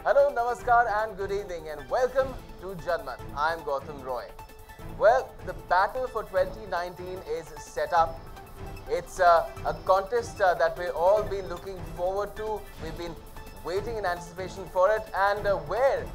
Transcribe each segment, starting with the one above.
Hello, namaskar and good evening and welcome to Janmat. I am Gautam Roy. Well, the battle for 2019 is set up. It's a contest that we've all been looking forward to. We've been waiting in anticipation for it, and we're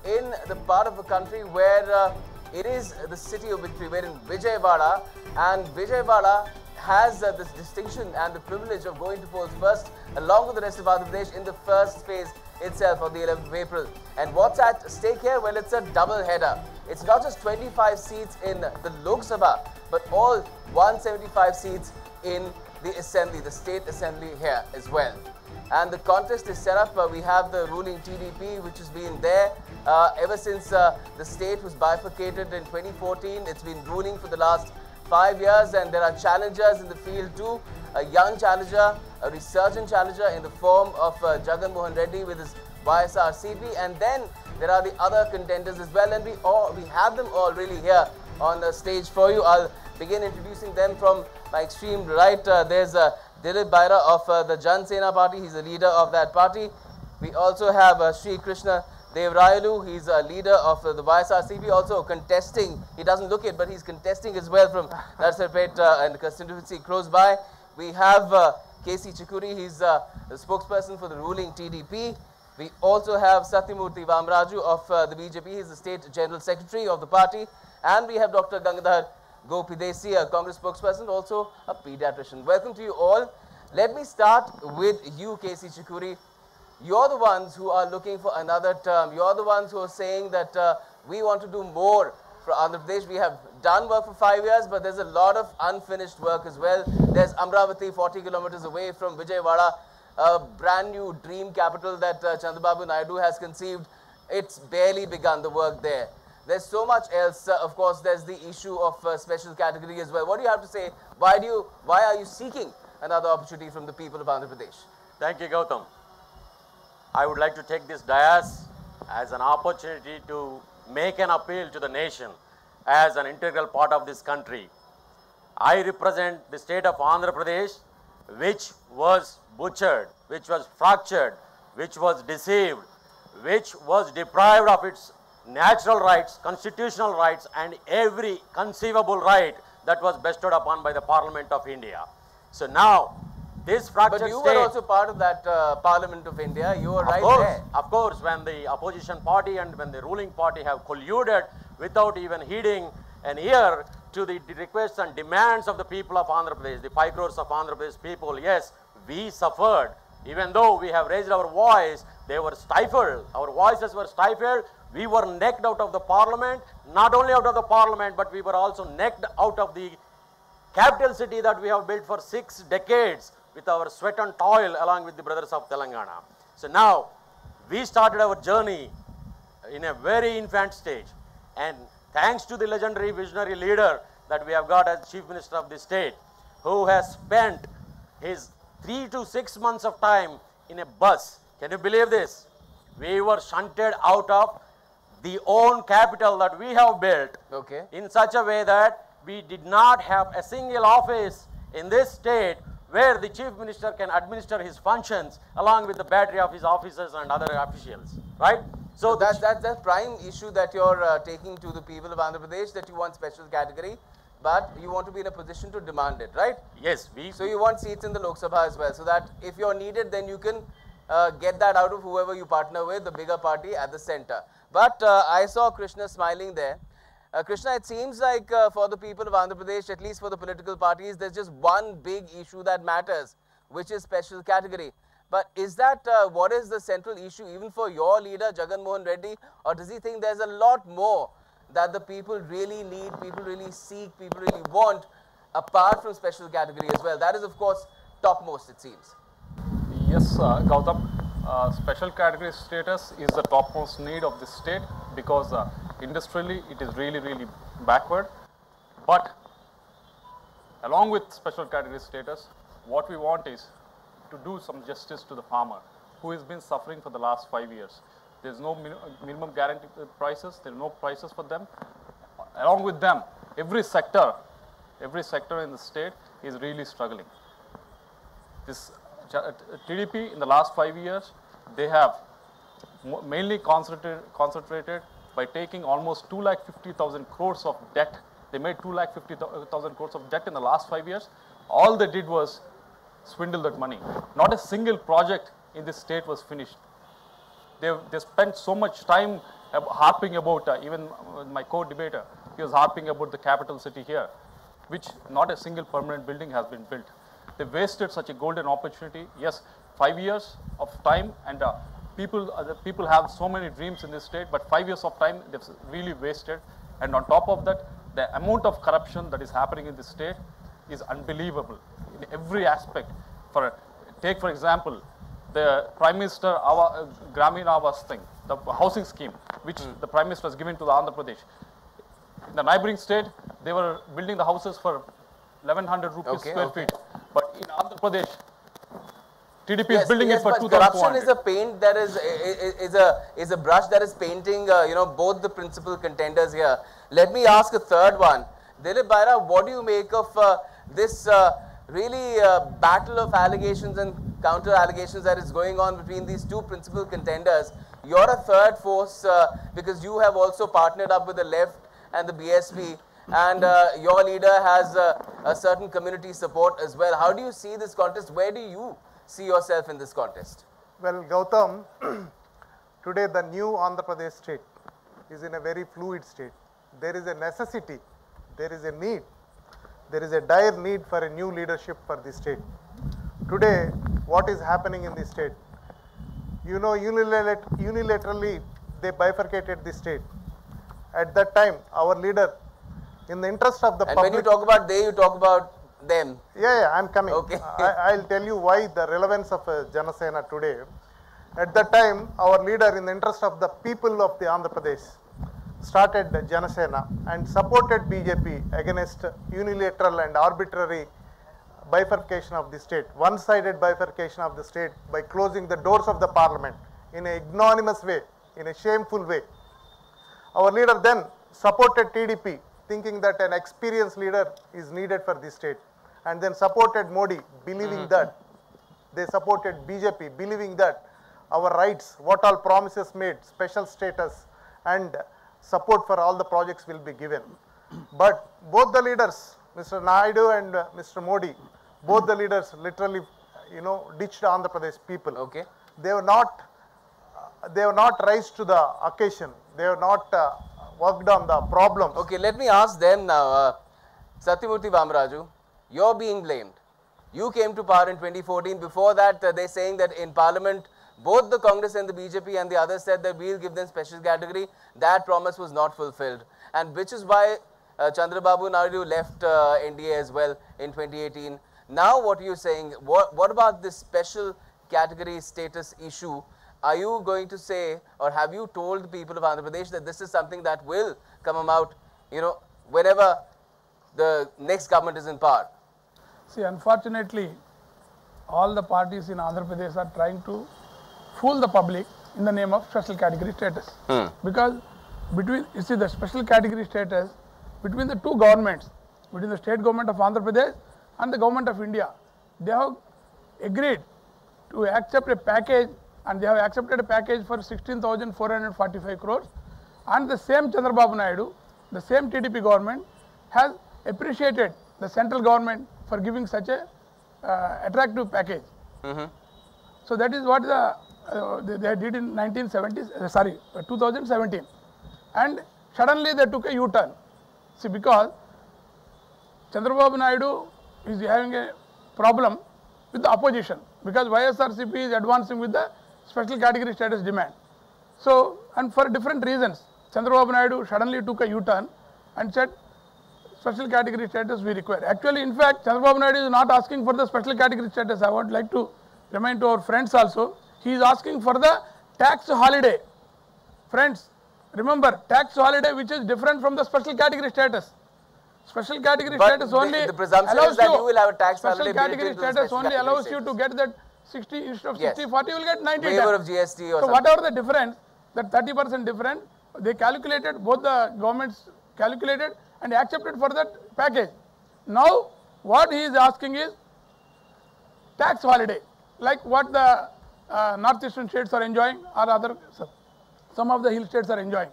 in the part of the country where it is the city of victory. We're in Vijaywada, and Vijaywada has this distinction and the privilege of going to polls first along with the rest of Andhra Pradesh in the first phase itself on the 11th of April. And what's at stake here? Well, it's a double header. It's not just 25 seats in the Lok Sabha, but all 175 seats in the assembly, the state assembly here as well. And the contest is set up. We have the ruling TDP, which has been there ever since the state was bifurcated in 2014. It's been ruling for the last 5 years, and there are challengers in the field too. A young challenger, a resurgent challenger in the form of Janmat Reddy with his YSRCP, and then there are the other contenders as well, and we have them all really here on the stage for you. I'll begin introducing them from my extreme right. There's Dilip Baira of the Jan Sena party. He's the leader of that party. We also have Sri Krishna Devrayulu. He's a leader of the YSRCP, also contesting. He doesn't look it, but he's contesting as well from Narsarpet and the constituency close by. We have KC Chikuri. He's the spokesperson for the ruling TDP. We also have Satyamurthy Vamraju of the BJP. He's the state general secretary of the party. And we have Dr. Gangadhar Gopidesi, a Congress spokesperson, also a pediatrician. Welcome to you all. Let me start with you, KC Chikuri. You're the ones who are looking for another term. You're the ones who are saying that we want to do more for Andhra Pradesh. We have done work for 5 years, but there's a lot of unfinished work as well. There's Amravati, 40 kilometers away from Vijaywada, a brand new dream capital that Chandrababu Naidu has conceived. It's barely begun the work there. There's so much else. Of course, there's the issue of special category as well. What do you have to say? Why are you seeking another opportunity from the people of Andhra Pradesh? Thank you, Gautam. I would like to take this dais as an opportunity to make an appeal to the nation as an integral part of this country. I represent the state of Andhra Pradesh, which was butchered, which was fractured, which was deceived, which was deprived of its natural rights, constitutional rights, and every conceivable right that was bestowed upon by the Parliament of India. So now, this fractured state... But you were also part of that Parliament of India. You were right there. Of course, when the opposition party and when the ruling party have colluded without even heeding an ear to the requests and demands of the people of Andhra Pradesh, the 5 crores of Andhra Pradesh people, yes, we suffered. Even though we have raised our voice, they were stifled. Our voices were stifled. We were necked out of the parliament. Not only out of the parliament, but we were also necked out of the capital city that we have built for 6 decades with our sweat and toil along with the brothers of Telangana. So now, we started our journey in a very infant stage. And thanks to the legendary visionary leader that we have got as Chief Minister of the state, who has spent his 3 to 6 months of time in a bus. Can you believe this? We were shunted out of the own capital that we have built in such a way that we did not have a single office in this state where the Chief Minister can administer his functions along with the battery of his officers and other officials, right? So that's the prime issue that you're taking to the people of Andhra Pradesh, that you want special category, but you want to be in a position to demand it, right? Yes. So you want seats in the Lok Sabha as well, so that if you're needed, then you can get that out of whoever you partner with, the bigger party at the center. But I saw Krishna smiling there. Krishna, it seems like for the people of Andhra Pradesh, at least for the political parties, there's just one big issue that matters, which is special category. But is that what is the central issue even for your leader, Janmat Reddy, or does he think there's a lot more that the people really need, people really seek, people really want, apart from special category as well? That is, of course, topmost, it seems. Yes, Gautam. Special category status is the topmost need of this state because industrially it is really backward. But along with special category status, what we want is to do some justice to the farmer who has been suffering for the last 5 years. There is no minimum guaranteed prices, there are no prices for them. Along with them, every sector in the state is really struggling. This TDP in the last 5 years, they have mainly concentrated by taking almost 2,50,000 crores of debt. They made 2,50,000 crores of debt in the last 5 years. All they did was swindle that money. Not a single project in this state was finished. They spent so much time harping about, even my co-debater, he was harping about the capital city here, which not a single permanent building has been built. They wasted such a golden opportunity. Yes, 5 years of time, and people have so many dreams in this state, but 5 years of time they've really wasted. And on top of that, the amount of corruption that is happening in this state is unbelievable in every aspect. Take for example, the Prime Minister Gramin Awas thing, the housing scheme, which the Prime Minister has given to the Andhra Pradesh. In the neighboring state, they were building the houses for 1,100 rupees square feet. But in Andhra Pradesh, TDP is building it for 2,400. Corruption is a paint that is a brush that is painting both the principal contenders here. Let me ask a third one. Dilip Baira, what do you make of this really battle of allegations and counter allegations that is going on between these two principal contenders? You're a third force because you have also partnered up with the left and the BSP, and your leader has a certain community support as well. How do you see this contest? Where do you see yourself in this contest? Well, Gautam, today the new Andhra Pradesh state is in a very fluid state. There is a necessity, there is a need, there is a dire need for a new leadership for the state. Today, what is happening in the state? You know, unilaterally they bifurcated the state. At that time, our leader, in the interest of the public... And when you talk about they, you talk about them. Yeah, I'm coming. Okay. I'll tell you why the relevance of Janasena today. At that time, our leader, in the interest of the people of the Andhra Pradesh, started Janasena and supported BJP against unilateral and arbitrary bifurcation of the state, one-sided bifurcation of the state by closing the doors of the parliament in an ignominious way, in a shameful way. Our leader then supported TDP, thinking that an experienced leader is needed for the state, and then supported Modi, believing that. They supported BJP, believing that our rights, what all promises made, special status and support for all the projects will be given. But both the leaders, Mr. Naidu and Mr. Modi, both the leaders literally, ditched Andhra Pradesh people. Okay. They were not rise to the occasion. They have not worked on the problems. Okay, let me ask them now. Satyamurthy Vamaraju, you're being blamed. You came to power in 2014. Before that, they're saying that in Parliament, both the Congress and the BJP and the others said that we'll give them special category. That promise was not fulfilled. And which is why Chandrababu Naidu left NDA as well in 2018. Now what are you saying? What about this special category status issue? Are you going to say, or have you told the people of Andhra Pradesh that this is something that will come about, whenever the next government is in power? See, unfortunately, all the parties in Andhra Pradesh are trying to fool the public in the name of special category status. Because the special category status between the two governments, between the state government of Andhra Pradesh and the government of India, they have agreed to accept a package, and they have accepted a package for 16,445 crores, and the same Chandrababu Naidu, the same TDP government has appreciated the central government for giving such a attractive package. So that is what they did in 2017, and suddenly they took a U-turn. See, because Chandrababu Naidu is having a problem with the opposition, because YSRCP is advancing with the special category status demand. So, and for different reasons, Chandrababu Naidu suddenly took a U-turn and said, special category status we require. Actually, in fact, Chandrababu Naidu is not asking for the special category status. I would like to remind to our friends also, he is asking for the tax holiday. Friends, remember, tax holiday which is different from the special category status. Special category status only the presumption allows is that you will have a tax special holiday category status only allows you to get that 60 instead of 60, 40, you will get 90. Waiver of GST or so whatever the difference, that 30% difference, they calculated, both the governments calculated and accepted for that package. Now, what he is asking is tax holiday, like what the northeastern states are enjoying or some of the hill states are enjoying.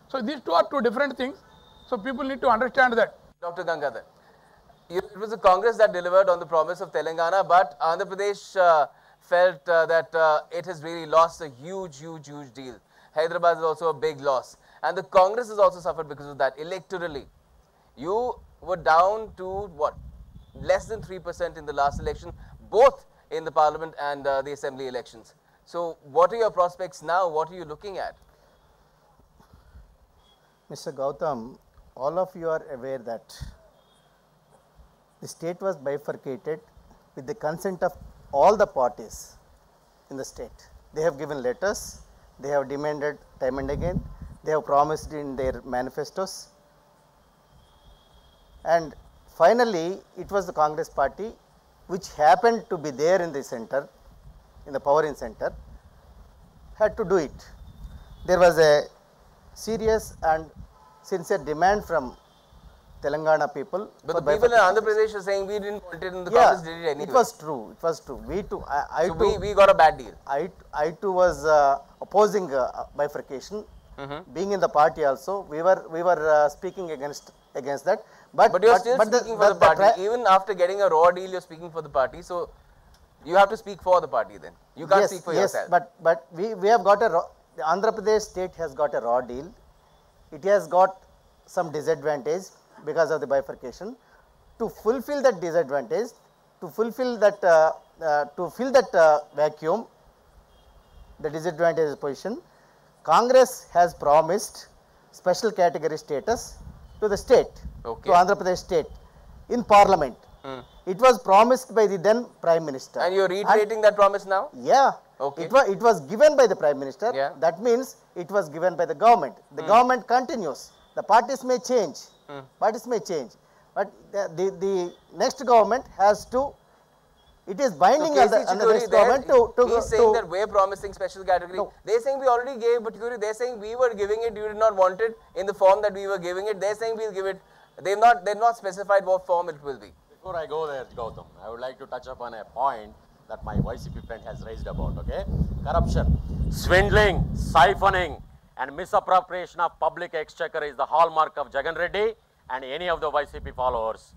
So these two are two different things. So people need to understand that. Dr. Gangadhar, it was the Congress that delivered on the promise of Telangana, but Andhra Pradesh felt that it has really lost a huge deal. Hyderabad is also a big loss. And the Congress has also suffered because of that electorally. You were down to what? Less than 3% in the last election, both in the parliament and the assembly elections. So what are your prospects now? What are you looking at? Mr. Gautam, all of you are aware that the state was bifurcated with the consent of all the parties in the state. They have given letters, they have demanded time and again, they have promised in their manifestos, and finally it was the Congress party which happened to be there in the center, in the power in center, had to do it. There was a serious and sincere demand from Telangana people. But the people in Andhra Pradesh are saying we didn't want it and the Congress did it anyway. It was true. It was true. We too. We got a bad deal. I too was opposing bifurcation. Being in the party also, we were speaking against that. But you're still speaking for the party. Even after getting a raw deal, you're speaking for the party. So you have to speak for the party then. You can't speak for yourself. But we have got the Andhra Pradesh state has got a raw deal. It has got some disadvantage because of the bifurcation. To fulfill that disadvantage, to fulfill that, to fill that vacuum, the disadvantage position, Congress has promised special category status to the state, to Andhra Pradesh state, in Parliament. It was promised by the then Prime Minister. And you're reiterating that promise now? Yeah. Okay. It was given by the Prime Minister. Yeah. That means it was given by the government. The government continues. The parties may change. Parties may change. But the next government has to, it is binding on the next government to he's saying that we're promising special category. No. They're saying we already gave, but they're saying we were giving it, you did not want it in the form that we were giving it. They're saying we'll give it. They've not specified what form it will be. Before I go there, Gautam, I would like to touch upon a point that my YCP friend has raised about, okay? Corruption, swindling, siphoning and misappropriation of public exchequer is the hallmark of Jagan Reddy and any of the YCP followers,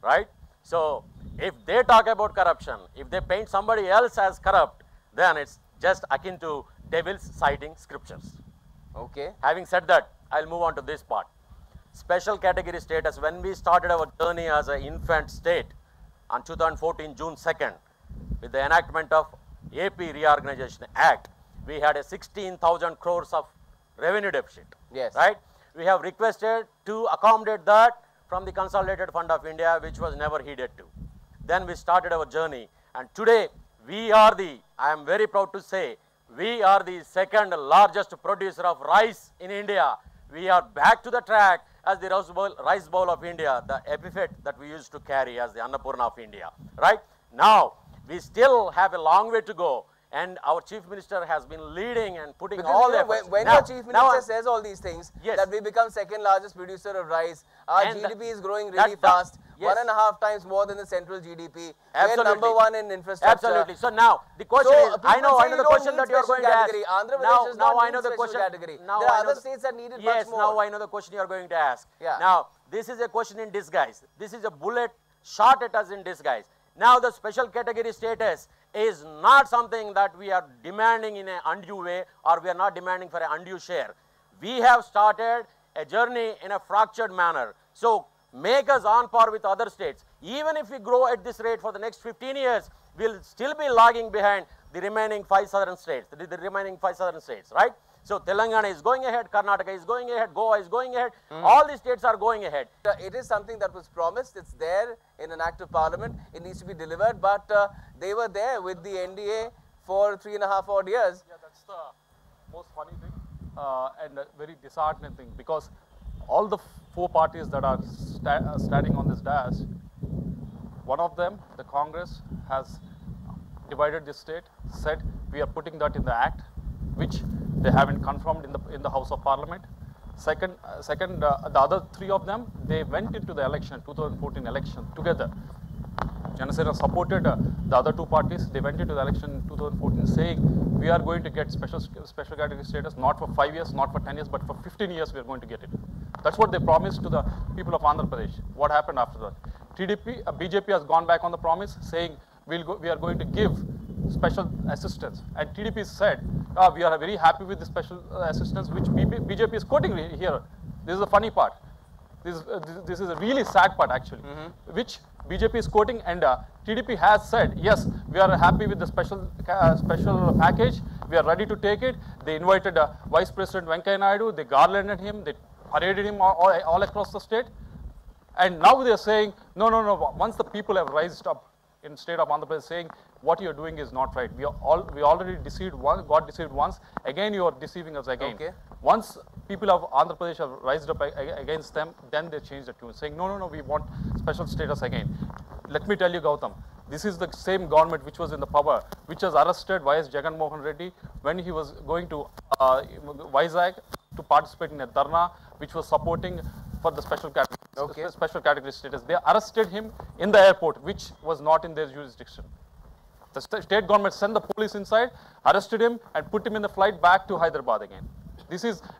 right? So, if they talk about corruption, if they paint somebody else as corrupt, then it's just akin to devils citing scriptures. Okay. Having said that, I'll move on to this part. Special category status, when we started our journey as an infant state on 2014 June 2nd, with the enactment of AP Reorganization Act, we had a 16,000 crores of revenue deficit. Yes. Right? We have requested to accommodate that from the Consolidated Fund of India, which was never heeded to. Then we started our journey, and today we are the, I am very proud to say, we are the second largest producer of rice in India. We are back to the track as the rice bowl of India, the epithet that we used to carry as the Annapurna of India, right? Now, we still have a long way to go, and our Chief Minister has been leading and putting all the efforts. When your Chief Minister says all these things, that we become second largest producer of rice, our GDP is growing really fast, 1.5 times more than the central GDP. Absolutely. We're number one in infrastructure. Absolutely. So now, the question is, I know the question that you are going to ask. Andhra Pradesh does not need the special question. category. Now there are other states that need it much more. Now I know the question you are going to ask. Yeah. Now, this is a question in disguise. This is a bullet shot at us in disguise. Now, the special category status is not something that we are demanding in an undue way, or we are not demanding for an undue share. We have started a journey in a fractured manner. So, make us on par with other states. Even if we grow at this rate for the next 15 years, we'll still be lagging behind the remaining 5 southern states, right? So, Telangana is going ahead, Karnataka is going ahead, Goa is going ahead, all these states are going ahead. It is something that was promised, it's there in an act of parliament, it needs to be delivered, but they were there with the NDA for 3.5 odd years. Yeah, that's the most funny thing and a very disheartening thing, because all the 4 parties that are standing on this dais, one of them, the Congress, has divided the state, said we are putting that in the act, which they haven't confirmed in the House of Parliament. Second, the other 3 of them, they went into the election, 2014 election together. Janasena supported the other two parties. They went into the election in 2014 saying we are going to get special category status, not for 5 years, not for 10 years, but for 15 years we are going to get it. That's what they promised to the people of Andhra Pradesh. What happened after that? BJP has gone back on the promise saying we are going to give special assistance. And TDP said, we are very happy with the special assistance, which BJP is quoting here. This is the funny part. This is a really sad part actually, which BJP is quoting, and TDP has said, yes, we are happy with the special package, we are ready to take it. They invited Vice President Venkaiah Naidu, they garlanded him, they paraded him all across the state. And now they are saying, no, once the people have rised up in the state of Andhra Pradesh saying, what you are doing is not right. We already got deceived once, again you are deceiving us again. Okay. Once people of Andhra Pradesh have rised up against them, then they change the tune, saying, no, we want special status again. Let me tell you, Gautam, this is the same government which was in the power, which has arrested Y.S. Jagan Mohan Reddy when he was going to Vizag to participate in a dharna, which was supporting for the special category status. They arrested him in the airport, which was not in their jurisdiction. The state government sent the police inside, arrested him, and put him in the flight back to Hyderabad again.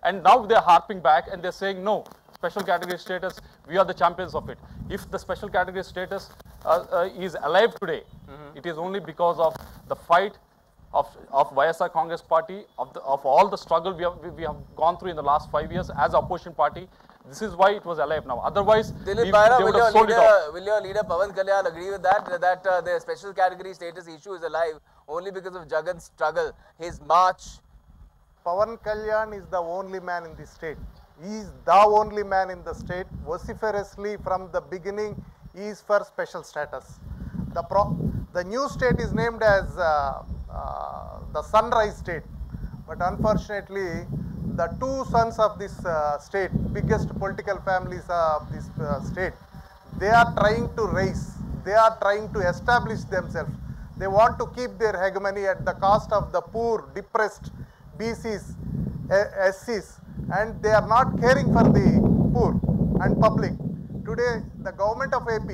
And now they're harping back and they're saying, no, special category status, we are the champions of it. If the special category status is alive today, it is only because of the fight of YSR Congress Party, of all the struggle we have gone through in the last 5 years as opposition party. This is why it was alive now. Otherwise, they would have sold it off. Will your leader Pawan Kalyan agree with that? That the special category status issue is alive only because of Jagan's struggle, his march? Pawan Kalyan is the only man in the state. He is the only man in the state. Vociferously from the beginning, he is for special status. The new state is named as the Sunrise State, but unfortunately, the two sons of this state, biggest political families of this state, they are trying to rise. They are trying to establish themselves. They want to keep their hegemony at the cost of the poor, depressed BCs, SCs, and they are not caring for the poor and public. Today, the government of AP,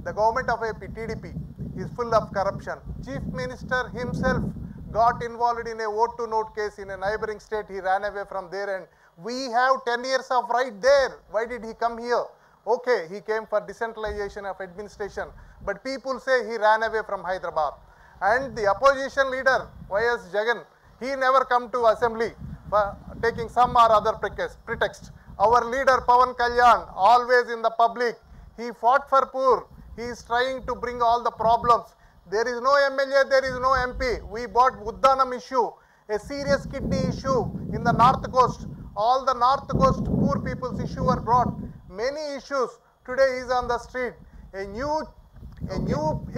TDP, is full of corruption. Chief Minister himself got involved in a vote-to-note case in a neighboring state. He ran away from there, and we have 10 years of right there. Why did he come here? Okay, he came for decentralization of administration, but people say he ran away from Hyderabad. And the opposition leader, Y.S. Jagan, he never come to assembly for taking some or other pretext. Our leader Pawan Kalyan, always in the public, he fought for poor. He is trying to bring all the problems. There is no MLA, there is no MP. We brought Uddanam issue, a serious kidney issue in the North Coast. All the North Coast poor people's issue are brought. Many issues today is on the street. A new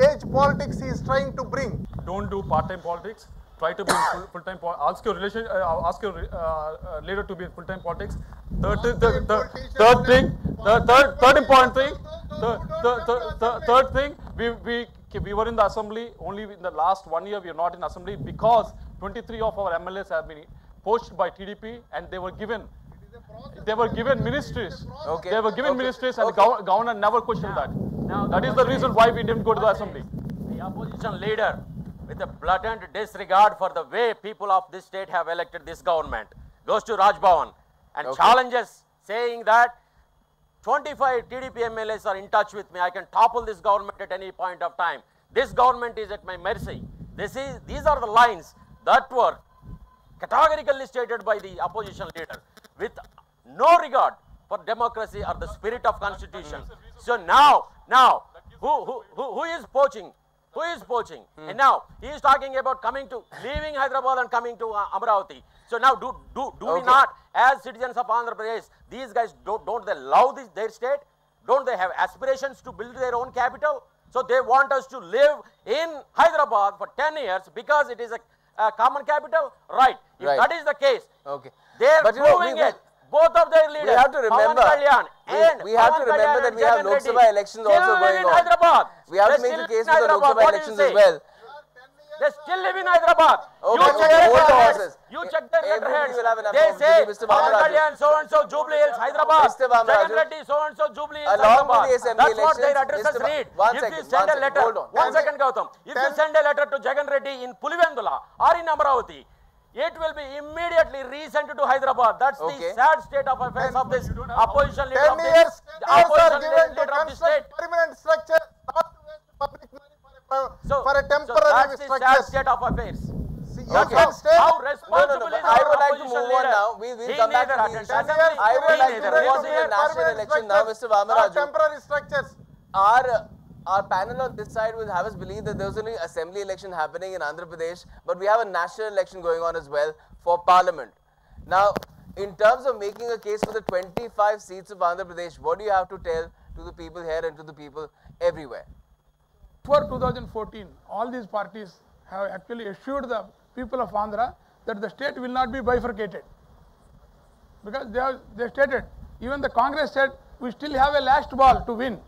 age politics he is trying to bring. Don't do part-time politics. Try to be in full-time politics. Ask your leader to be in full-time politics. Third thing, we were in the assembly only in the last 1 year. We are not in assembly because 23 of our MLAs have been poached by TDP, and they were given ministries. Okay. They were given ministries, and the governor never questioned that. That is the reason why we didn't go to the assembly. The opposition leader, with a blatant disregard for the way people of this state have elected this government, goes to Raj Bhavan and challenges, saying that 25 TDP MLAs are in touch with me. I can topple this government at any point of time. This government is at my mercy. These are the lines that were categorically stated by the opposition leader with no regard for democracy or the spirit of constitution. So now, who is poaching? Who is poaching? And now he is talking about leaving Hyderabad and coming to Amravati. So now do we not, as citizens of Andhra Pradesh, these guys don't they love their state? Don't they have aspirations to build their own capital? So they want us to live in Hyderabad for 10 years because it is a common capital? Right. If that is the case, they are proving it. Both of their leaders, we have to remember, we have to remember that we have Lok Sabha elections also going on. We have to make the case for the Lok Sabha elections as well. They still live in Hyderabad. Okay, You check their hold the letterheads. horses. You check their Everybody will have letterheads. enough They time to say, give Mr. Vamaraju. Kalyan so-and-so, Jubilee Hills, Hyderabad. Mr. Vamaraju. Jagan Reddy so-and-so, Jubilee Hills, Along with Hyderabad. the assembly That's what their elections, addresses Mr. read. One If second, you send a letter, hold on. one second, Gautam. If you send a letter to Jagan Reddy in Pulivendula or in Amravati, it will be immediately resent to Hyderabad. That's Okay. the sad state of affairs of this opposition leader 10 of years, this, 10 years are opposition given to leader of the state. construct permanent structure, not to waste public money So, for a so temporary that's the sad structure. state of affairs. You Okay. can stay. How No, responsible but is I our would like to opposition move on leader? now. We'll He come back neither to the attends assembly. assembly, I would he like to neither move was on to the here. national election now, Mr. Vamaraju. Temporary structures. Our panel on this side will have us believe that there was only assembly election happening in Andhra Pradesh, but we have a national election going on as well for parliament. Now, in terms of making a case for the 25 seats of Andhra Pradesh, what do you have to tell to the people here and to the people everywhere? For 2014, all these parties have actually assured the people of Andhra that the state will not be bifurcated. Because they stated, even the Congress said, we still have a last ball to win.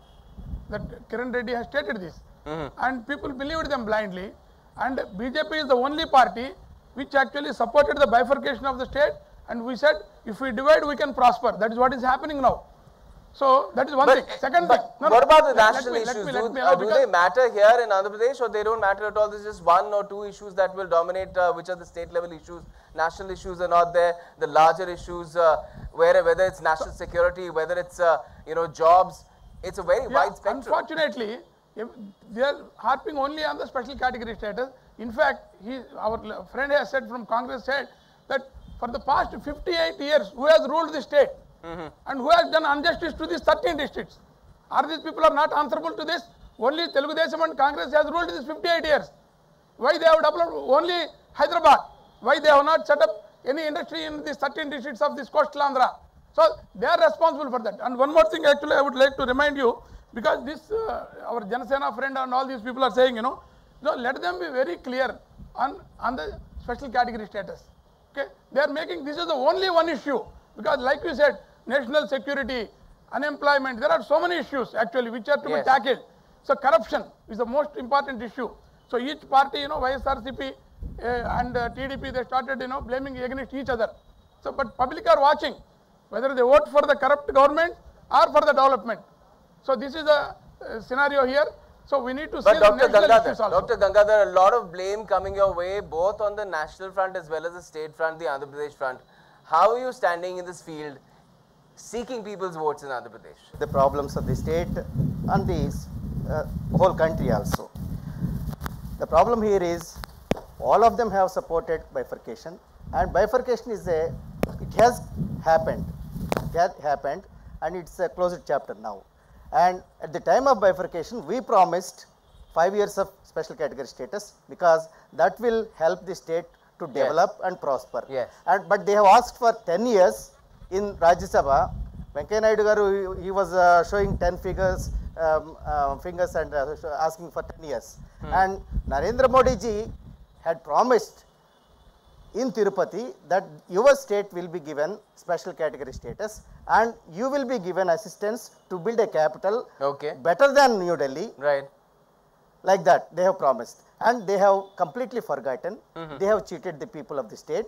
That Kiran Reddy has stated this. And people believed them blindly. And BJP is the only party which actually supported the bifurcation of the state. And we said, if we divide, we can prosper. That is what is happening now. So that is one thing. Second thing. What about the national issues? Do they because matter here in Andhra Pradesh, or they don't matter at all? There's just one or two issues that will dominate, which are the state level issues. National issues are not there. The larger issues, whether it's national security, whether it's jobs, it's a very wide spectrum. Unfortunately, they are harping only on the special category status. In fact, our friend has said from Congress said that for the past 58 years, who has ruled the state and who has done injustice to these 13 districts? Are these people are not answerable to this? Only Telugu Desam and Congress has ruled this 58 years. Why they have developed only Hyderabad? Why they have not set up any industry in these 13 districts of this coastal Andhra? So they are responsible for that. And one more thing, actually, I would like to remind you, because this our Janasena friend and all these people are saying, let them be very clear on the special category status. Okay, they are making this is the only one issue, because like you said, national security, unemployment, there are so many issues actually which are to be tackled. So corruption is the most important issue. So each party, YSRCP and TDP, they started, blaming against each other. So, but public are watching whether they vote for the corrupt government or for the development. So this is a scenario here. So we need to see the national issues also. Dr. Gangadhar, a lot of blame coming your way, both on the national front as well as the state front, the Andhra Pradesh front. How are you standing in this field, seeking people's votes in Andhra Pradesh? The problems of the state and the whole country also. The problem here is all of them have supported bifurcation, and bifurcation is it has happened. And it's a closed chapter now. And at the time of bifurcation, we promised 5 years of special category status, because that will help the state to develop and prosper. Yes. But they have asked for 10 years in Rajya Sabha. Venkaiah Naidu garu, he was showing 10 fingers and asking for 10 years. And Narendra Modi ji had promised in Tirupati that your state will be given special category status and you will be given assistance to build a capital better than New Delhi. Right. Like that, they have promised. And they have completely forgotten. They have cheated the people of the state.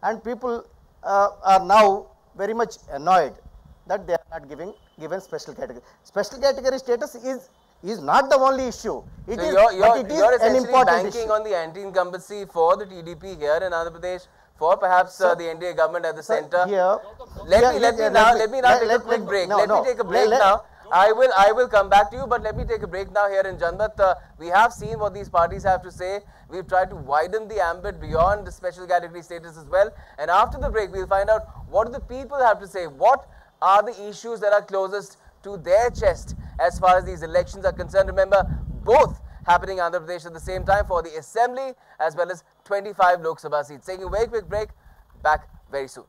And people are now very much annoyed that they are not given special category. Special category status is not the only issue. It is an important banking issue. on the anti-incumbency for the TDP here in Andhra Pradesh, for perhaps the NDA government at the center. Let me now take a quick break. Let me take a break now. I will come back to you, but let me take a break now here in Janmat. We have seen what these parties have to say. We've tried to widen the ambit beyond the special category status as well. And after the break, we'll find out what do the people have to say. What are the issues that are closest to their chest as far as these elections are concerned? Remember, both happening in Andhra Pradesh at the same time for the Assembly as well as 25 Lok Sabha seats. Taking a very quick break, back very soon.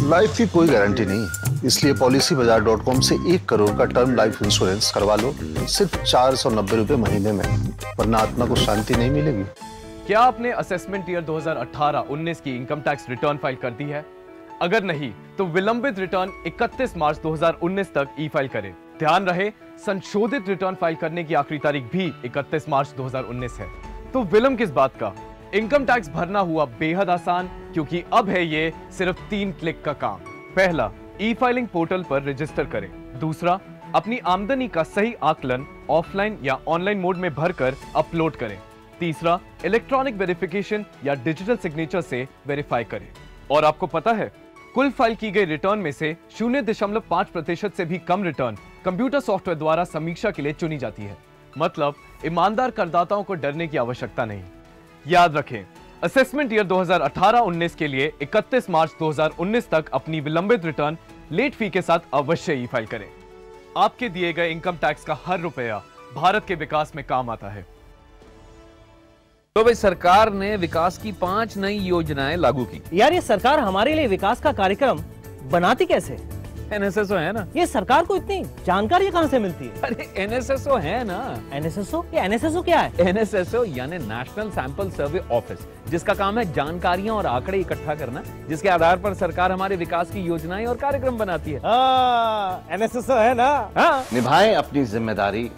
Life की कोई guarantee नहीं, इसलिए policybazaar.com से 1 करोड़ का term life insurance करवा लो सिर्फ 490 रुपए महीने में, वरना आत्मा को शांति नहीं मिलेगी। क्या आपने असेसमेंट ईयर 2018-19 की इनकम टैक्स रिटर्न फाइल कर दी है? अगर नहीं, तो विलंबित रिटर्न 31 मार्च 2019 तक ई फाइल करें। ध्यान रहे, संशोधित रिटर्न फाइल करने की आखिरी तारीख भी 31 मार्च 2019 है। तो विलंब किस बात का? इनकम टैक्स भरना हुआ बेहद आसान, क्योंकि अब है ये सिर्फ 3 क्लिक का काम। पहला, ई फाइलिंग पोर्टल पर रजिस्टर करें। दूसरा, अपनी आमदनी का सही आकलन ऑफलाइन या ऑनलाइन मोड में भरकर अपलोड करें। तीसरा, इलेक्ट्रॉनिक वेरिफिकेशन या डिजिटल सिग्नेचर से वेरीफाई करें। और आपको पता है, कुल फाइल की गई रिटर्न में से 0.5% से भी कम रिटर्न कंप्यूटर सॉफ्टवेयर द्वारा समीक्षा के लिए चुनी जाती है। मतलब ईमानदार करदाताओं को डरने की आवश्यकता नहीं। याद रखें, असेसमेंट ईयर 2018-19 के लिए 31 मार्च 2019 तक अपनी विलंबित रिटर्न लेट फी के साथ अवश्य ई फाइल करें। आपके दिए गए इनकम टैक्स का हर रुपया भारत के विकास में काम आता है। तो भाई, सरकार ने विकास की 5 नई योजनाएं लागू की। यार, ये सरकार हमारे लिए विकास का कार्यक्रम बनाती कैसे? एनएसएसओ है ना। ये सरकार को इतनी जानकारी कहां से मिलती है? अरे एनएसएसओ है ना। एनएसएसओ? ये एनएसएसओ क्या है? एनएसएसओ यानी नेशनल सैंपल सर्वे ऑफिस, जिसका काम है जानकारियां और आंकड़े इकट्ठा करना, जिसके आधार पर सरकार हमारे विकास की योजनाएं और कार्यक्रम बनाती है। एनएसएसओ है ना। हाँ। निभाएं अपनी जिम्मेदारी,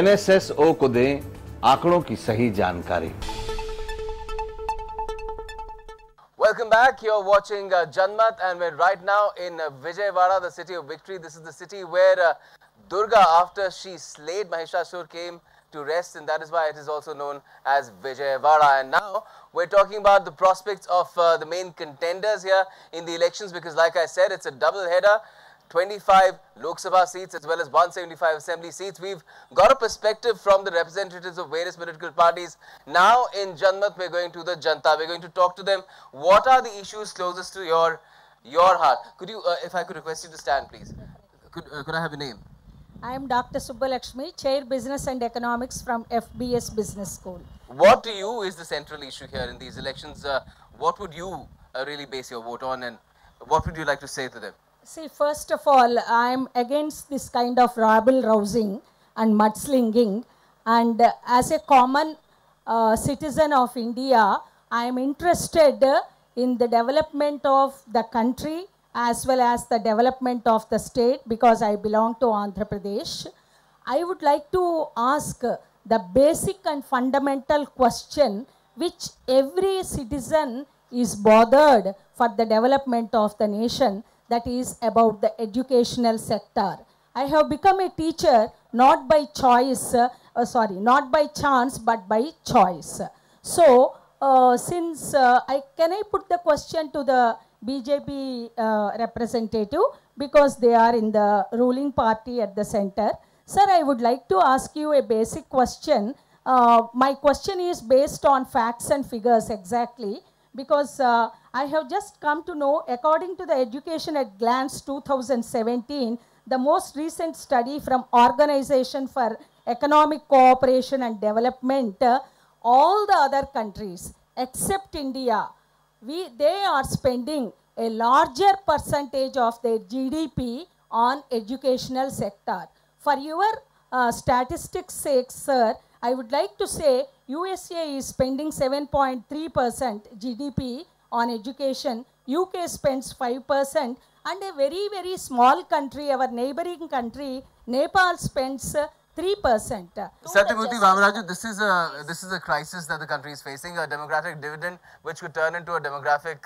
एनएसएसओ को दें आंकड़ों की सही जानकारी। Welcome back. You're watching Janmat, and we're right now in Vijaywada, the city of victory. This is the city where Durga, after she slayed Mahishasur, came to rest, and that is why it is also known as Vijaywada. And now we're talking about the prospects of the main contenders here in the elections, because like I said, it's a double header. 25 Lok Sabha seats as well as 175 assembly seats. We've got a perspective from the representatives of various political parties. Now in Janmat, we're going to the Janta. We're going to talk to them. What are the issues closest to your heart? Could you, if I could request you to stand, please. Could I have your name? I am Dr. Subbalakshmi, Chair Business and Economics from FBS Business School. What to you is the central issue here in these elections? What would you really base your vote on, and what would you like to say to them? See, first of all, I am against this kind of rabble-rousing and mudslinging, and as a common citizen of India, I am interested in the development of the country as well as the development of the state, because I belong to Andhra Pradesh. I would like to ask the basic and fundamental question which every citizen is bothered for the development of the nation, that is about the educational sector. I have become a teacher not by choice, not by chance, but by choice. So, can I put the question to the BJP representative, because they are in the ruling party at the center. Sir, I would like to ask you a basic question. My question is based on facts and figures exactly, because I have just come to know, according to the Education at Glance 2017, the most recent study from Organization for Economic Cooperation and Development, all the other countries except India, they are spending a larger percentage of their GDP on educational sector. For your statistics sake, sir, I would like to say USA is spending 7.3% GDP on education, UK spends 5%, and a very, very small country, our neighboring country, Nepal spends 3%. Satyamurthy Vamaraju, this is a crisis that the country is facing, a demographic dividend which could turn into a demographic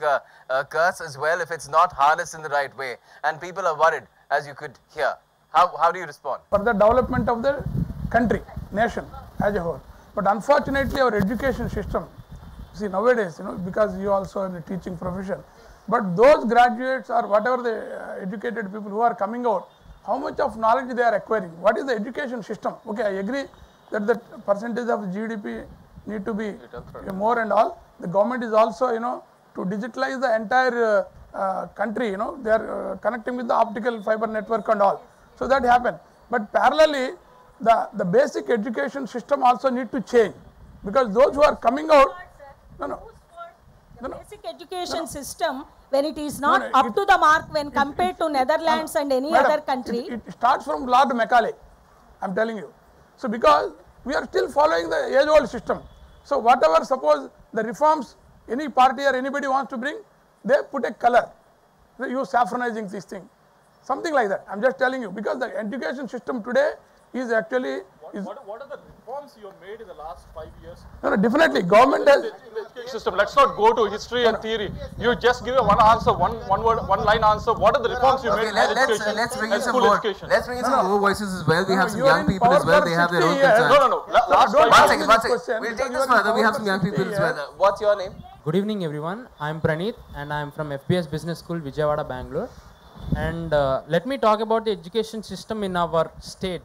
curse as well if it's not harnessed in the right way, and people are worried, as you could hear. How do you respond? For the development of the country, nation as a whole. But unfortunately, our education system, see nowadays, because you also in the teaching profession, but those graduates or whatever the educated people who are coming out, how much of knowledge they are acquiring? What is the education system? Okay, I agree that the percentage of GDP need to be more and all. The government is also, to digitalize the entire country, they are connecting with the optical fiber network and all. So that happened. But parallelly, the basic education system also need to change, because those who are coming out, the basic education system, when it is not up to the mark when compared to Netherlands and any other country. It starts from Lord Macaulay, I am telling you. So because we are still following the age-old system. So whatever, suppose the reforms any party or anybody wants to bring, they put a color. They use saffronizing this thing. Something like that. I'm just telling you, because the education system today is actually... What are the reforms you have made in the last 5 years? No, definitely. Government has... In the education system, let's not go to history and theory. You just give one answer, one word, one line answer. What are the reforms you made in education? Let's bring in some more. Let's bring in some more voices as well. We have some young people as well. They have their own concerns. No. Last 5 years. One second. We'll take this further. We have some young people as well. What's your name? Good evening, everyone. I'm Praneeth, and I'm from FBS Business School, Vijaywada, Bangalore. And let me talk about the education system in our state.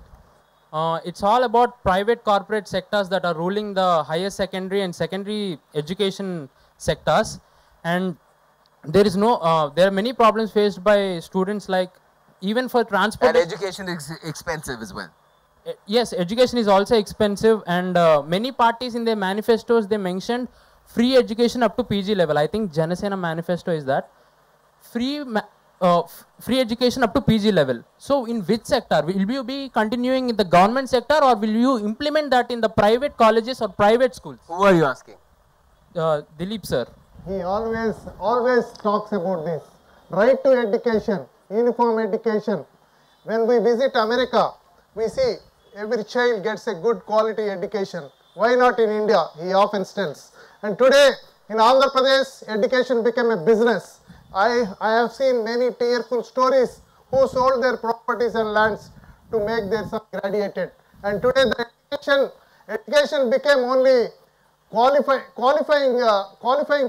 It's all about private corporate sectors that are ruling the higher secondary and secondary education sectors. And there are many problems faced by students, like even for transport. And education is expensive as well. Yes, education is also expensive, and many parties in their manifestos, they mentioned free education up to PG level. I think Janasena manifesto is that. Free education up to PG level. So in which sector? Will you be continuing in the government sector, or will you implement that in the private colleges or private schools? Who are you asking? Dilip sir. He always talks about this. Right to education, uniform education. When we visit America, we see every child gets a good quality education. Why not in India? He often tells. And today in Andhra Pradesh, education became a business. I have seen many tearful stories who sold their properties and lands to make their son graduated. And today the education became only qualifying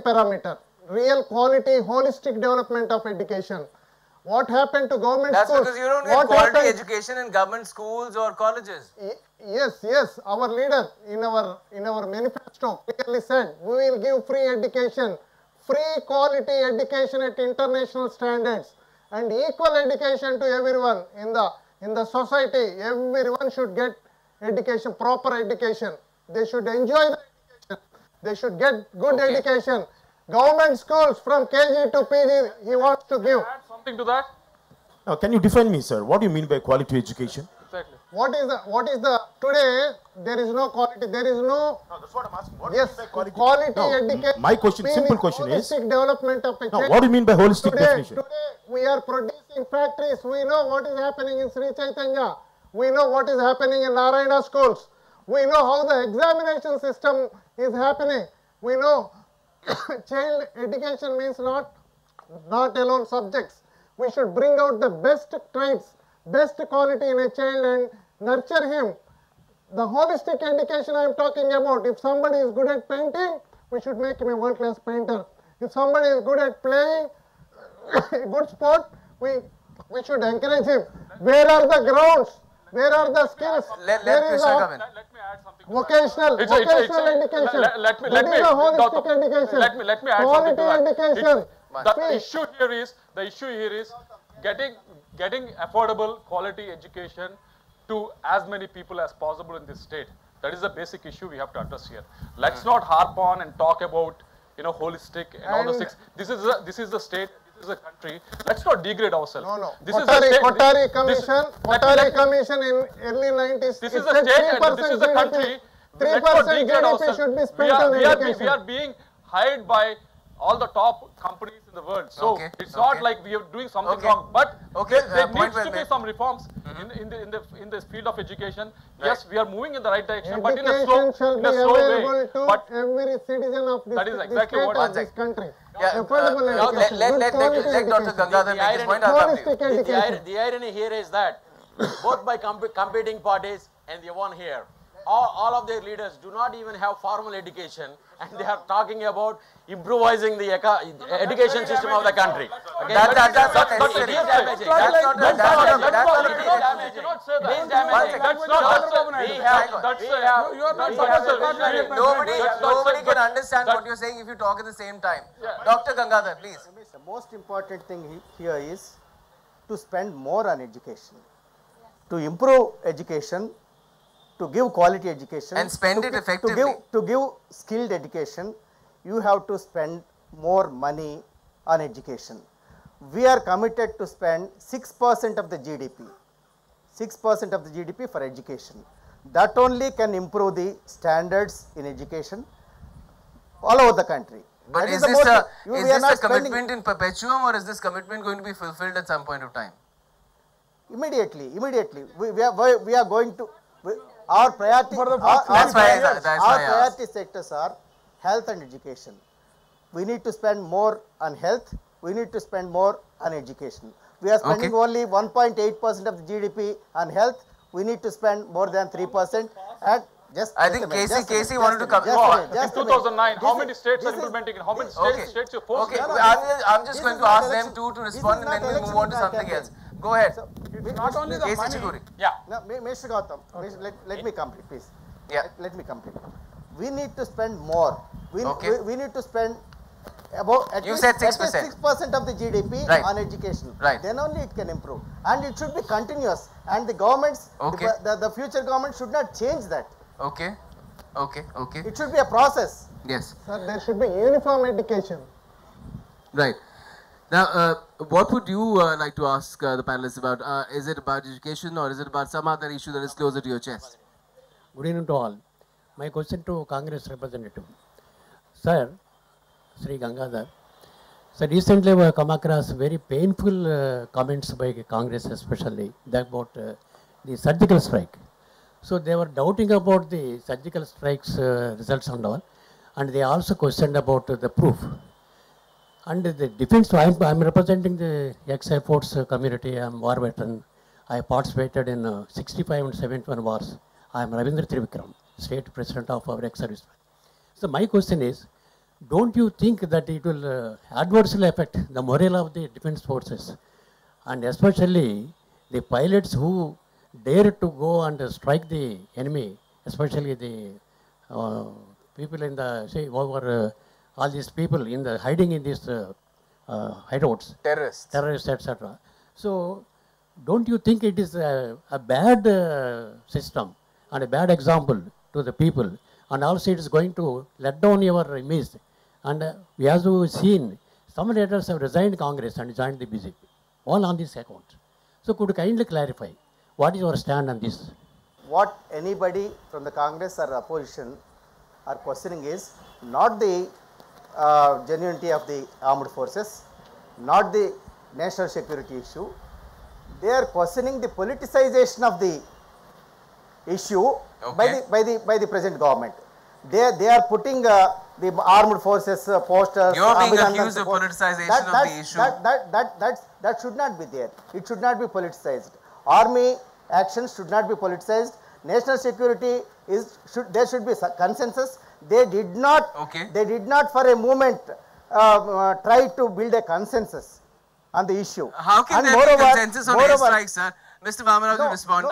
parameter. Real quality, holistic development of education. What happened to government schools? That's because you don't get quality education in government schools or colleges. Yes. Our leader in our manifesto clearly said, we will give free education, free quality education at international standards, and equal education to everyone in the society. Everyone should get education, proper education. They should enjoy the education. They should get good education. Government schools from KG to PG, he wants to give. Add something to that? Now, can you define me, sir? What do you mean by quality education? Exactly. What is the today there is no quality, there is no. No, that's what I'm asking. What Yes, do you mean by quality education. My question, simple question is. Holistic development of a child. What do you mean by holistic definition? Today we are producing factories. We know what is happening in Sri Chaitanya. We know what is happening in Narayana schools. We know how the examination system is happening. We know child education means not alone subjects. We should bring out the best traits, best quality in a child and nurture him. The holistic education I am talking about. If somebody is good at painting, we should make him a world-class painter. If somebody is good at playing a good sport, we should encourage him. Where are the grounds? Where are the skills? Let Krishna come in. Let me add something. Vocational education. Let me add quality something to education. The issue here is getting affordable quality education to as many people as possible in this state. That is the basic issue we have to address here. Let's not harp on and talk about holistic and all those things. This is the state. This is the country. Let's not degrade ourselves. No. This Kothari Commission in early 90s. This is the state and this is the country. Let's not degrade ourselves. Should be spent on education. We are being hired by all the top companies in the world. So it's not like we are doing something wrong. But there needs to be some reforms in the field of education. Right. Yes, we are moving in the right direction, but in a slow way. But every citizen of this, that is exactly what this country. Yeah, let Dr. Gangadhar make his point. I'll come to you. The irony here is that both by competing parties and the one here, all of their leaders do not even have formal education, and they are talking about improvising the education system of the country. Okay? That's not damaging. Nobody can understand what you're saying if you talk at the same time. Dr. Gangadhar, please. The most important thing here is to spend more on education, to improve education, to give quality education and spend it effectively. To give skilled education, you have to spend more money on education. We are committed to spend 6% of the GDP, 6% of the GDP for education. That only can improve the standards in education all over the country. But is this a commitment in perpetuum, or is this commitment going to be fulfilled at some point of time? Immediately. We are going to, our priority, That's why priority sectors are health and education. We need to spend more on health. We need to spend more on education. We are spending only 1.8% of the GDP on health. We need to spend more than 3%. And I think Casey wanted to come. In 2009, how many states are implementing it? How many states you forced? Okay, I'm just going to ask them to respond, and then we'll move on to something else. Go ahead. It's not only the money. Yeah. No, Mr. Gautam, let me complete, please. Yeah. Let me complete. We need to spend more. We need to spend about at least 6% of the GDP on education. Right. Then only it can improve. And it should be continuous. And the governments, the future government should not change that. Okay. It should be a process. Yes. Sir, there should be uniform education. Right. Now, what would you like to ask the panelists about? Is it about education or is it about some other issue that is closer to your chest? Good evening to all. My question to Congress representative. Sir, Sri Gangadhar. So recently we have come across very painful comments by Congress especially about the surgical strike. So they were doubting about the surgical strikes results and all, and they also questioned about the proof. And the defense, I am representing the ex-Air Force community. I am war veteran. I participated in 65 and 71 wars. I am Ravindra Trivikram, state president of our ex-service. So my question is, don't you think that it will adversely affect the morale of the defense forces, and especially the pilots who dare to go and strike the enemy, especially the people in the, say, over all these people in the hiding in these hideouts, terrorists, etc. So, don't you think it is a bad system and a bad example to the people, and also it is going to let down your image? And as we have seen, some leaders have resigned Congress and joined the BJP, all on this account. So, could you kindly clarify? What is your stand on this? What anybody from the Congress or opposition are questioning is not the genuinity of the armed forces, not the national security issue. They are questioning the politicization of the issue by the present government. They are putting the armed forces posters. You are being accused of politicization of the issue. That should not be there. It should not be politicized. Army actions should not be politicized. National security there should be consensus. They did not for a moment try to build a consensus on the issue. How can there be consensus on airstrikes, sir? Mr. Vamaraj will respond.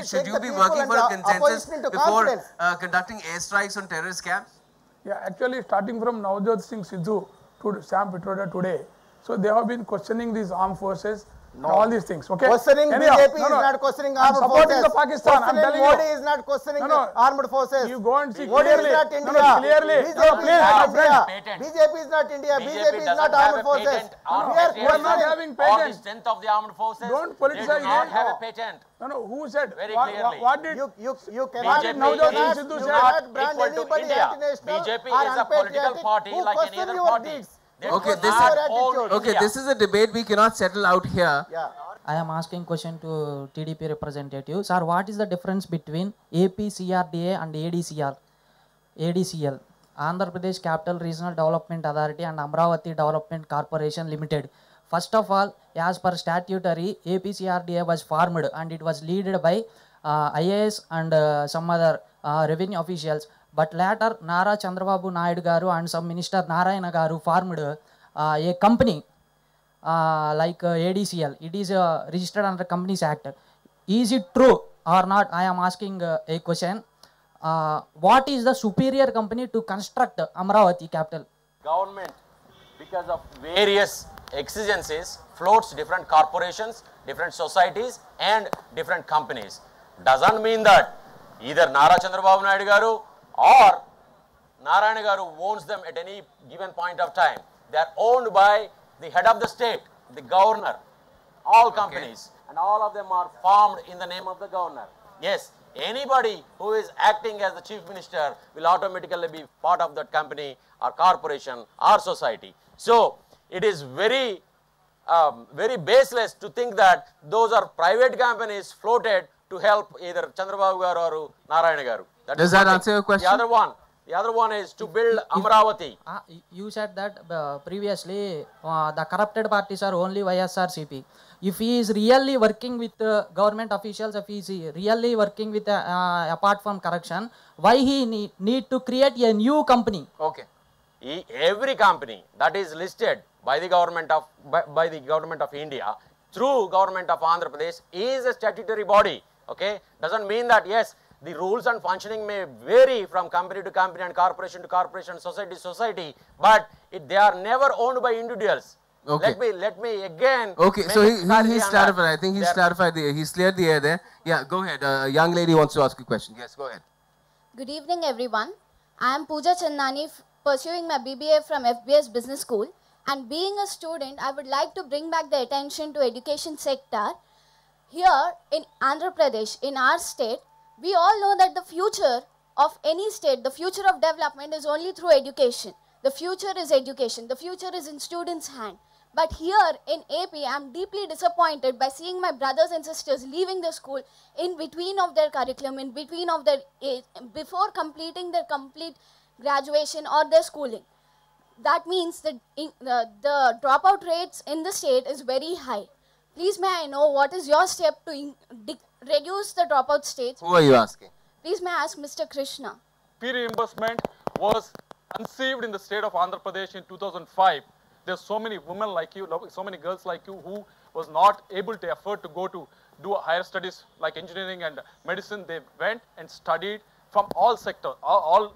Should you be working for a consensus before conducting airstrikes on terrorist camps? Yeah, actually starting from Navjot Singh Sidhu to Sam Pitroda today, so they have been questioning these armed forces. All these things, okay? Questioning BJP is not questioning armed forces. Supporting the Pakistan. I'm telling Modi is not questioning armed forces. You go and see Modi clearly. is not India. Clearly. BJP is not India. BJP is not armed forces. We are not having patent. Or the strength of the armed forces. Don't politicize. They do not have a patent. No. Who said? Very clearly. What did you cannot brand anybody international. BJP is a political party like any other party. Okay, this is a debate we cannot settle out here. I am asking question to TDP representative. Sir, what is the difference between APCRDA and ADCL? Andhra Pradesh Capital Regional Development Authority and Amravati Development Corporation Limited. First of all, as per statutory, APCRDA was formed and it was led by IAS and some other revenue officials. But later, Nara Chandrababu Naidu Garu and some minister Narayana Garu formed a company like ADCL. It is registered under Companies Act. Is it true or not? I am asking a question. What is the superior company to construct Amravati capital? Government, because of various exigencies, floats different corporations, different societies and different companies. Doesn't mean that either Nara Chandrababu Naidu Garu or Narayana Garu owns them at any given point of time. They are owned by the head of the state, the governor, all companies, and all of them are formed in the name of the governor. Yes, anybody who is acting as the chief minister will automatically be part of that company or corporation or society. So, it is very very baseless to think that those are private companies floated to help either Chandrababu Garu or Narayana Garu. Does that answer your question? The other one is to build Amravati. You said that previously the corrupted parties are only YSRCP. If he is really working with government officials, if he is really working with apart from corruption, why he need to create a new company? Okay. Every company that is listed by the government of India through government of Andhra Pradesh is a statutory body. Okay, doesn't mean that yes, the rules and functioning may vary from company to company and corporation to corporation, society to society, but they are never owned by individuals. Okay. Let me again. Okay, so he's clarified. I think he's clarified. He's cleared the air there. Yeah, go ahead. A young lady wants to ask a question. Yes, go ahead. Good evening, everyone. I am Pooja Chandani, pursuing my BBA from FBS Business School. And being a student, I would like to bring back the attention to education sector. Here in Andhra Pradesh, in our state, we all know that the future of any state, the future of development is only through education. The future is education. The future is in students' hand. But here in AP, I am deeply disappointed by seeing my brothers and sisters leaving the school in between of their curriculum, in between of their age, before completing their complete graduation or their schooling. That means that the dropout rates in the state is very high. Please may I know what is your step to reduce the dropout states? Who are you asking? Please may I ask Mr. Krishna. Fee reimbursement was conceived in the state of Andhra Pradesh in 2005. There are so many women like you, so many girls like you who was not able to afford to go to do higher studies like engineering and medicine. They went and studied from all sectors, all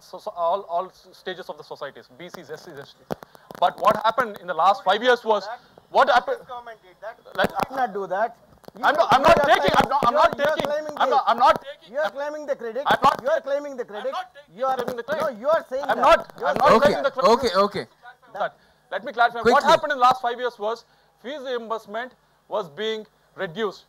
stages of the societies, BCs, SCs, STs. But what happened in the last 5 years was, what happened? Government did that. Let not do that. I'm not taking. I'm not taking. You are claiming the credit. You are claiming the credit. You are claiming the credit. No, you are saying I'm not claiming the credit. Okay. Let me clarify. Quickly. What happened in the last 5 years was fees reimbursement was being reduced.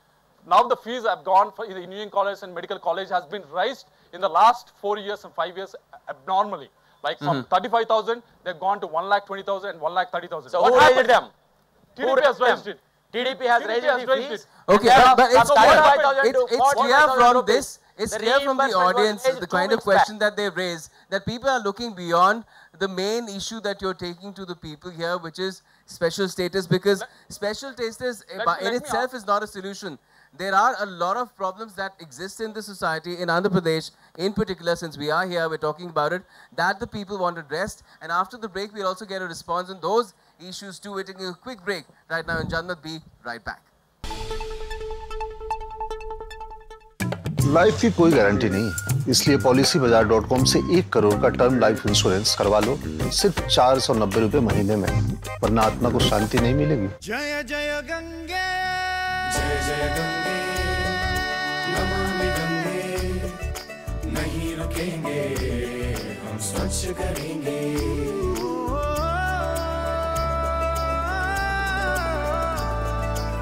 Now the fees have gone for the engineering college and medical college has been raised in the last 4 years and 5 years abnormally. Like from 35,000, they've gone to 1,20,000 and 1,30,000. So who raised them? TDP has raised it. TDP has raised the fees. Okay, but it's clear from this, it's clear from the audience, the kind of question that they've raised, that people are looking beyond the main issue that you're taking to the people here, which is special status, because special status in itself is not a solution. There are a lot of problems that exist in the society, in Andhra Pradesh, in particular, since we are here, we're talking about it, that the people want addressed. And after the break, we'll also get a response on those issues too. We're taking a quick break right now in Janmat. Be right back. Life की कोई guarantee नहीं, इसलिए policybazaar.com से 1 करोड़ का term life insurance करवा लो सिर्फ 490 रुपए महीने में, वरना आत्मा को शांति नहीं मिलेगी। जय जय गंगे, जय जय गंगे, नमामि गंगे, नहीं रुकेंगे, हम स्वच्छ करेंगे।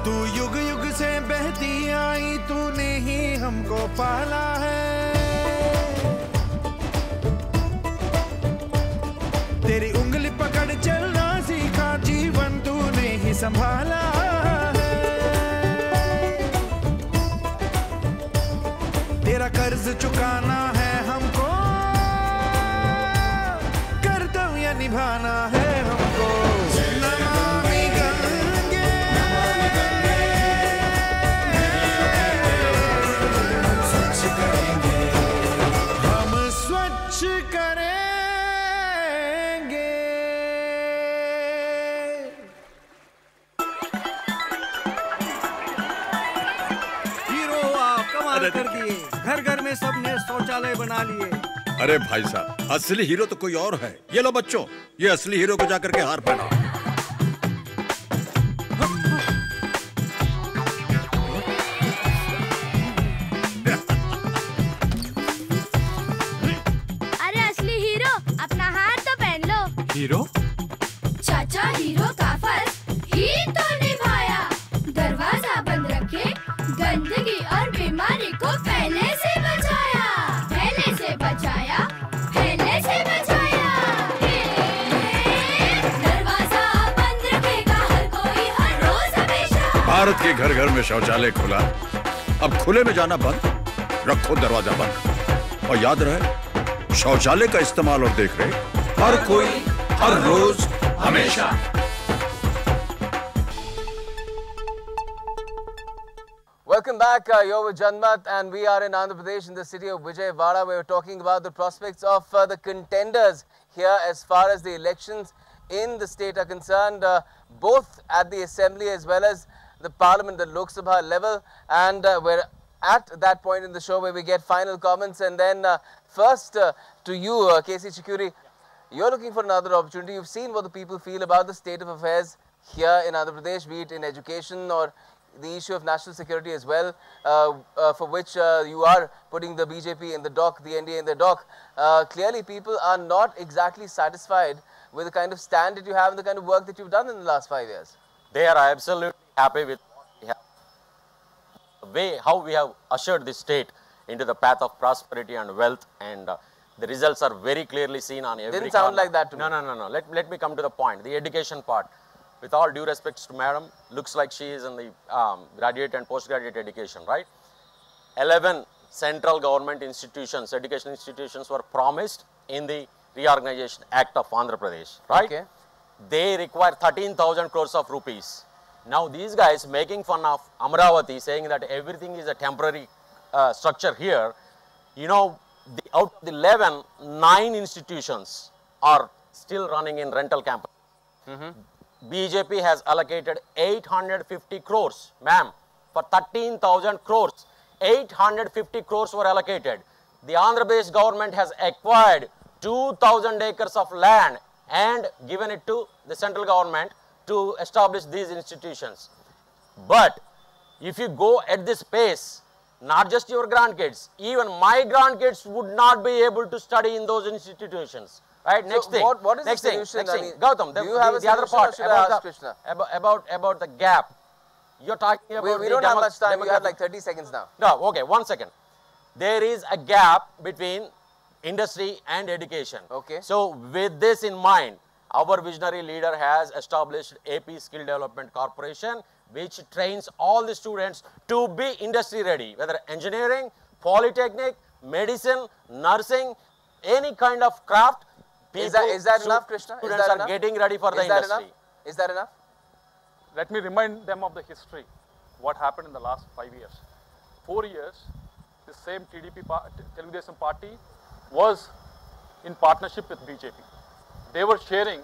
तू युग युग से बहती आई, तूने ही हमको पाला है। तेरी उंगली पकड़ चलना सीखा, जीवन तूने ही संभाला है। तेरा कर्ज चुकाना है हमको, कर्तव्य निभाना है हमको। कर दिए, घर घर में सबने शौचालय बना लिए। अरे भाई साहब, असली हीरो तो कोई और है। ये लो बच्चों, ये असली हीरो को जाकर के हार पहनाओ। अरे असली हीरो, अपना हार तो पहन लो। हीरो? चाचा हीरो का फर्ज ही तो निभाया, दरवाजा बंद रखे, गंदगी और बीमारी को फैलने से बचाया, फैलने से बचाया, फैलने से बचाया। दरवाजा बंद रखेगा हर कोई हर रोज भारत के घर घर में शौचालय खुला, अब खुले में जाना बंद, रखो दरवाजा बंद। और याद रहे, शौचालय का इस्तेमाल और देख रेख हर कोई, हर रोज, हमेशा। Welcome back. You're with Janmat, and we are in Andhra Pradesh in the city of Vijaywada. We're talking about the prospects of the contenders here as far as the elections in the state are concerned, both at the assembly as well as the parliament, the Lok Sabha level. And we're at that point in the show where we get final comments. And then first to you, KC Chikuri, you're looking for another opportunity. You've seen what the people feel about the state of affairs here in Andhra Pradesh, be it in education or the issue of national security as well, for which you are putting the BJP in the dock, the NDA in the dock. Clearly, people are not exactly satisfied with the kind of stand that you have and the kind of work that you've done in the last 5 years. They are absolutely happy with what we have, the way how we have ushered this state into the path of prosperity and wealth, and the results are very clearly seen on every Didn't sound corner. like that to me. No. Let me come to the point. The education part. With all due respects to madam, looks like she is in the graduate and postgraduate education, right? 11 central government institutions, education institutions were promised in the Reorganization Act of Andhra Pradesh, right? Okay. They require 13,000 crores of rupees. Now these guys making fun of Amravati, saying that everything is a temporary structure here. You know, out of the 11, 9 institutions are still running in rental campus. BJP has allocated 850 crores, ma'am, for 13,000 crores. 850 crores were allocated. The Andhra Pradesh government has acquired 2,000 acres of land and given it to the central government to establish these institutions. But if you go at this pace, not just your grandkids, even my grandkids would not be able to study in those institutions. Right, next thing. What is next the thing, solution? next I thing. mean, Gautam, do you have the other part about the gap. You're talking about we don't have much time. You have like 30 seconds now. No, okay, 1 second. There is a gap between industry and education. Okay. So with this in mind, our visionary leader has established AP Skill Development Corporation, which trains all the students to be industry ready, whether engineering, polytechnic, medicine, nursing, any kind of craft. Is that enough, Krishna? Students are getting ready for the industry. Is that enough? Let me remind them of the history, what happened in the last 5 years. 4 years, the same Telugu Desam party was in partnership with BJP. They were sharing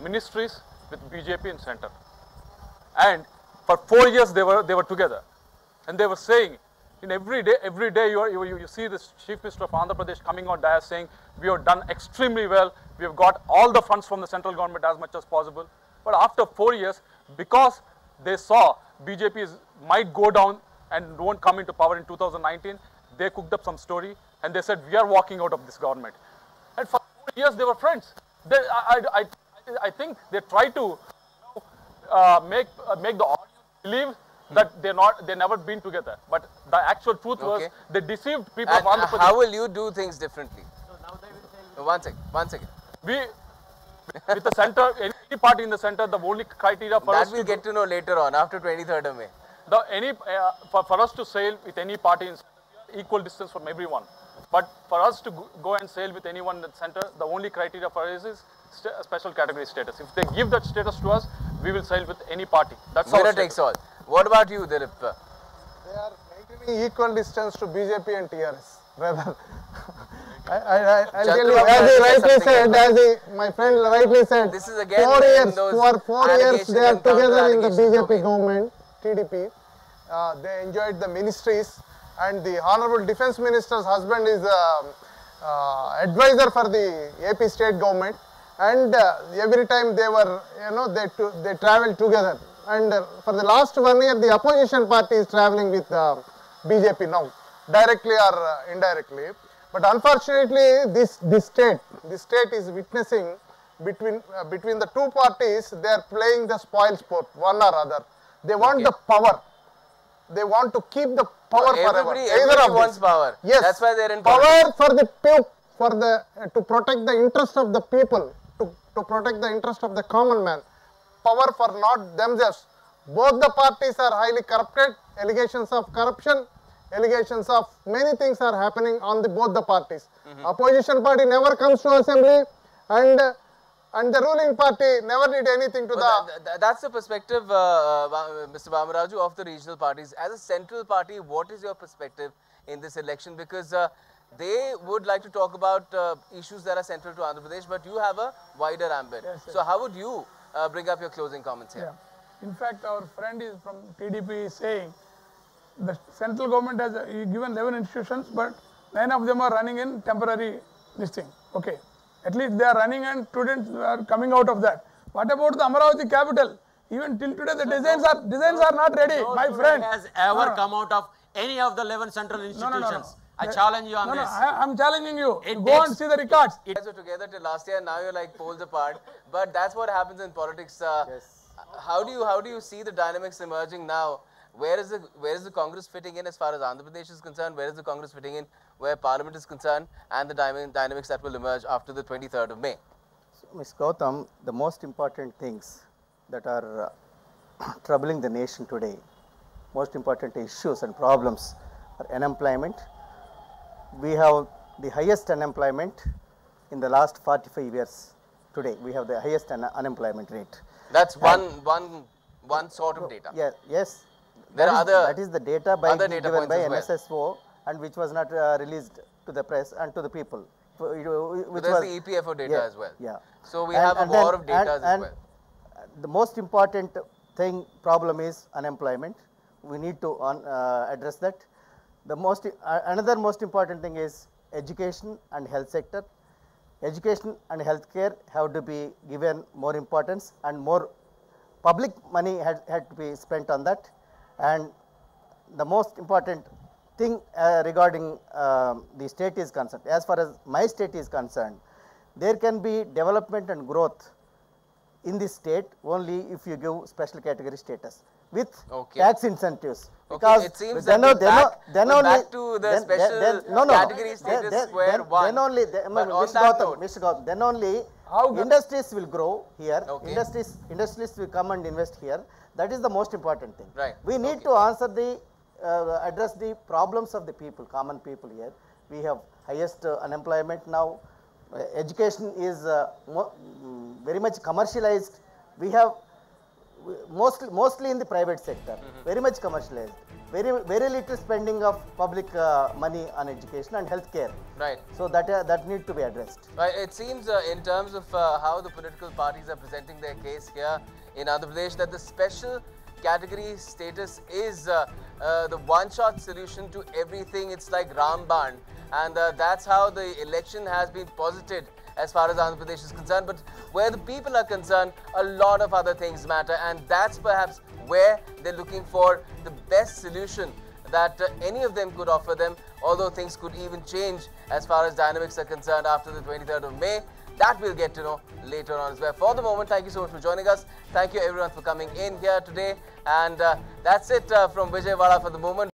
ministries with BJP in center. And for 4 years they were together. And they were saying, in every day you see this Chief Minister of Andhra Pradesh coming on dais saying, we have done extremely well, we have got all the funds from the central government as much as possible. But after 4 years, because they saw BJP might go down and won't come into power in 2019, they cooked up some story and they said, we are walking out of this government. And for 4 years they were friends. I think they tried to make the audience believe that they never been together, but the actual truth was they deceived people of Andhra Pradesh. How will you do things differently? One second. With the center, any party in the center, the only criteria for us we'll get to know later on after 23rd of May. For us to sail with any party in center, equal distance from everyone. But for us to go and sail with anyone in the center, the only criteria for us is a special category status. If they give that status to us, we will sail with any party. That's winner takes all. What about you, Dilip? They are maintaining equal distance to BJP and TRS. Rather, I'll tell you, as he rightly said, my friend rightly said, this is again 4 years, for 4 years they are together in the BJP government, TDP. They enjoyed the ministries, and the Honorable Defence Minister's husband is advisor for the AP state government, and every time they were, they travelled together. And for the last 1 year, the opposition party is travelling with BJP now, directly or indirectly. But unfortunately, this state is witnessing between the two parties. They are playing the spoil sport, one or other. They want the power. They want to keep the power forever. Everybody wants power. Yes, that's why they are in power for to protect the interest of the people, to protect the interest of the common man. Power for not themselves, Both the parties are highly corrupted, allegations of corruption, allegations of many things are happening on both the parties. Opposition party never comes to assembly, and the ruling party never did anything to That's the perspective, Mr. Bamaraju, of the regional parties. As a central party, what is your perspective in this election? Because they would like to talk about issues that are central to Andhra Pradesh, but you have a wider ambit. Yes, yes. So how would you bring up your closing comments here? In fact, our friend is from TDP is saying the central government has given 11 institutions, but 9 of them are running in temporary listing. Okay. At least they are running and students are coming out of that. What about the Amaravati capital? Even till today the designs are not ready, No my student friend. has ever come out of any of the 11 central institutions. I challenge you on this. I'm challenging you. Go and see the records. You guys were together till last year, now you're like poles apart. But that's what happens in politics. How do you see the dynamics emerging now? Where is the Congress fitting in as far as Andhra Pradesh is concerned? Where is the Congress fitting in where Parliament is concerned, and the dynamics that will emerge after the 23rd of May? So, Ms. Gautam, the most important things that are troubling the nation today, most important issues and problems are unemployment. We have the highest unemployment in the last 45 years. Today, we have the highest unemployment rate. That's one sort of data. Yes. There are other. That is the data given by NSSO, and which was not released to the press and to the people. Which there's the EPFO data as well. Yeah. So we have a war of data as well. The most important problem is unemployment. We need to address that. Another most important thing is education and health sector. Education and healthcare have to be given more importance, and more public money had to be spent on that. And the most important thing regarding the state is concerned, as far as my state is concerned, there can be development and growth in this state only if you give special category status with tax incentives. Because it seems that back to the special category status square one. Mr. Gautam, then only industries will grow here. Industries will come and invest here. That is the most important thing. Right. We need to answer address the problems of the people, common people here. We have highest unemployment now. Education is very much commercialized. We have mostly in the private sector, very much commercialized. Very little spending of public money on education and healthcare. Right. So that need to be addressed. Right. It seems in terms of how the political parties are presenting their case here in Andhra Pradesh, that the special category status is the one-shot solution to everything. It's like Ramban, and that's how the election has been posited as far as Andhra Pradesh is concerned. But where the people are concerned, a lot of other things matter, and that's perhaps where they're looking for the best solution that any of them could offer them, although things could even change as far as dynamics are concerned after the 23rd of May. That we'll get to know later on as well. For the moment, thank you so much for joining us. Thank you everyone for coming in here today. And that's it from Vijaywada for the moment.